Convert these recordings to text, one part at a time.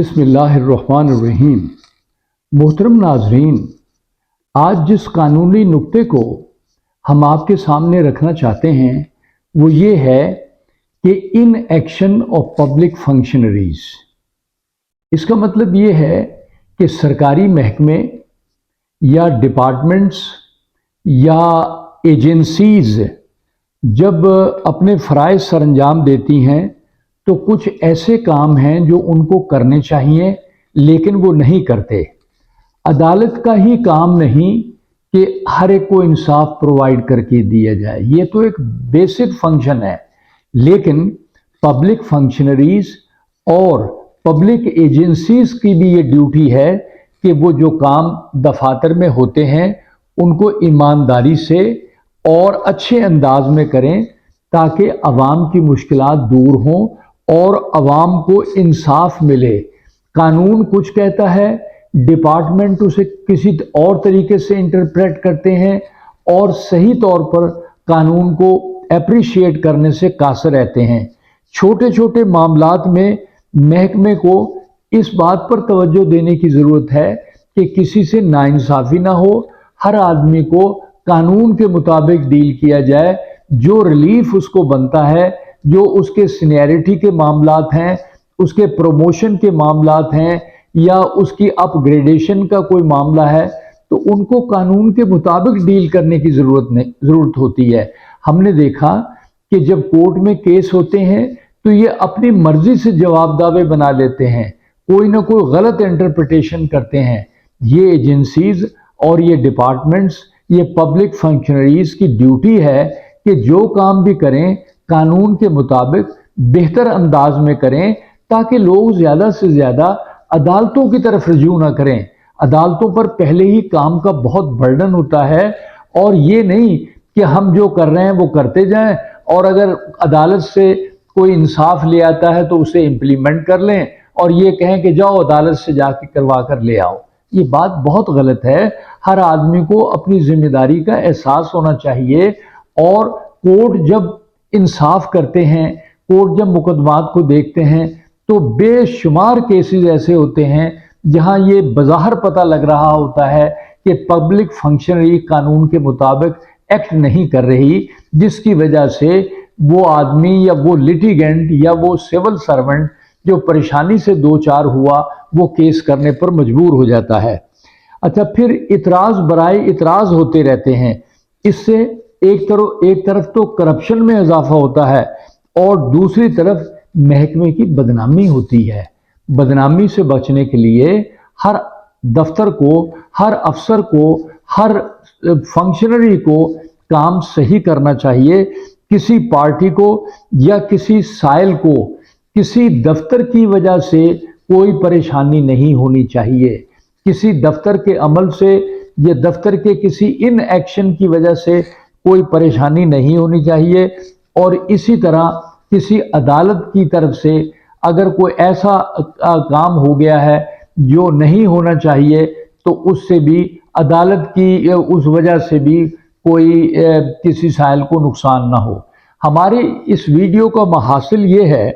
बिस्मिल्लाहिर्रहमानिर्रहीम। मोहतरम नाजरीन, आज जिस कानूनी नुक्ते को हम आपके सामने रखना चाहते हैं वो ये है कि in action of public functionaries. इसका मतलब ये है कि सरकारी महकमे या डिपार्टमेंट्स या एजेंसीज जब अपने फ़राइज़ सरअंजाम देती हैं तो कुछ ऐसे काम हैं जो उनको करने चाहिए लेकिन वो नहीं करते। अदालत का ही काम नहीं कि हर एक को इंसाफ प्रोवाइड करके दिया जाए, ये तो एक बेसिक फंक्शन है, लेकिन पब्लिक फंक्शनरीज और पब्लिक एजेंसीज की भी ये ड्यूटी है कि वो जो काम दफातर में होते हैं उनको ईमानदारी से और अच्छे अंदाज में करें ताकि अवाम की मुश्किलात दूर हों और अवाम को इंसाफ मिले। कानून कुछ कहता है, डिपार्टमेंट उसे किसी और तरीके से इंटरप्रेट करते हैं और सही तौर पर कानून को एप्रिशिएट करने से कासिर रहते हैं। छोटे छोटे मामलात में महकमे को इस बात पर तवज्जो देने की ज़रूरत है कि किसी से नाइंसाफ़ी ना हो, हर आदमी को कानून के मुताबिक डील किया जाए, जो रिलीफ उसको बनता है, जो उसके सीनियरिटी के मामलात हैं, उसके प्रमोशन के मामलात हैं या उसकी अपग्रेडेशन का कोई मामला है तो उनको कानून के मुताबिक डील करने की ज़रूरत होती है। हमने देखा कि जब कोर्ट में केस होते हैं तो ये अपनी मर्जी से जवाब दावे बना लेते हैं, कोई ना कोई गलत इंटरप्रिटेशन करते हैं। ये एजेंसीज और ये डिपार्टमेंट्स, ये पब्लिक फंक्शनरीज की ड्यूटी है कि जो काम भी करें कानून के मुताबिक बेहतर अंदाज में करें ताकि लोग ज़्यादा से ज़्यादा अदालतों की तरफ रजू ना करें। अदालतों पर पहले ही काम का बहुत बर्डन होता है और ये नहीं कि हम जो कर रहे हैं वो करते जाएं और अगर अदालत से कोई इंसाफ ले आता है तो उसे इम्प्लीमेंट कर लें और ये कहें कि जाओ अदालत से जाके करवा कर ले आओ। ये बात बहुत गलत है। हर आदमी को अपनी जिम्मेदारी का एहसास होना चाहिए और कोर्ट जब इंसाफ करते हैं, कोर्ट जब मुकदमात को देखते हैं तो बेशुमार केसेस ऐसे होते हैं जहां ये बज़ाहिर पता लग रहा होता है कि पब्लिक फंक्शनरी कानून के मुताबिक एक्ट नहीं कर रही, जिसकी वजह से वो आदमी या वो लिटिगेंट या वो सिविल सर्वेंट जो परेशानी से दो चार हुआ वो केस करने पर मजबूर हो जाता है। अच्छा, फिर इतराज़ बराए इतराज़ होते रहते हैं। इससे एक तरफ तो करप्शन में इजाफा होता है और दूसरी तरफ महकमे की बदनामी होती है। बदनामी से बचने के लिए हर दफ्तर को, हर अफसर को, हर फंक्शनरी को काम सही करना चाहिए। किसी पार्टी को या किसी साइल को किसी दफ्तर की वजह से कोई परेशानी नहीं होनी चाहिए। किसी दफ्तर के अमल से या दफ्तर के किसी इन एक्शन की वजह से कोई परेशानी नहीं होनी चाहिए। और इसी तरह किसी अदालत की तरफ से अगर कोई ऐसा काम हो गया है जो नहीं होना चाहिए तो उससे भी अदालत की उस वजह से भी कोई किसी साइल को नुकसान ना हो। हमारे इस वीडियो का महासिल ये है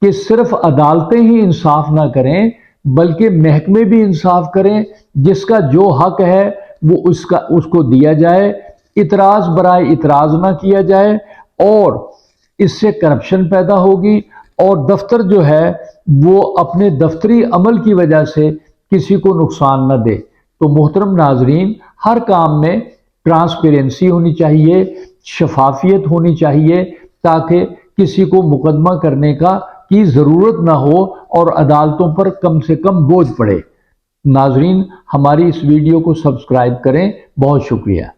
कि सिर्फ अदालतें ही इंसाफ ना करें बल्कि महकमे भी इंसाफ करें, जिसका जो हक है वो उसको दिया जाए, इतराज़ बराए इतराज़ ना किया जाए और इससे करप्शन पैदा होगी और दफ्तर जो है वो अपने दफ्तरी अमल की वजह से किसी को नुकसान न दे। तो मोहतरम नाजरीन, हर काम में ट्रांसपेरेंसी होनी चाहिए, शफाफियत होनी चाहिए ताकि किसी को मुकदमा करने की ज़रूरत ना हो और अदालतों पर कम से कम बोझ पड़े। नाजरीन, हमारी इस वीडियो को सब्सक्राइब करें। बहुत शुक्रिया।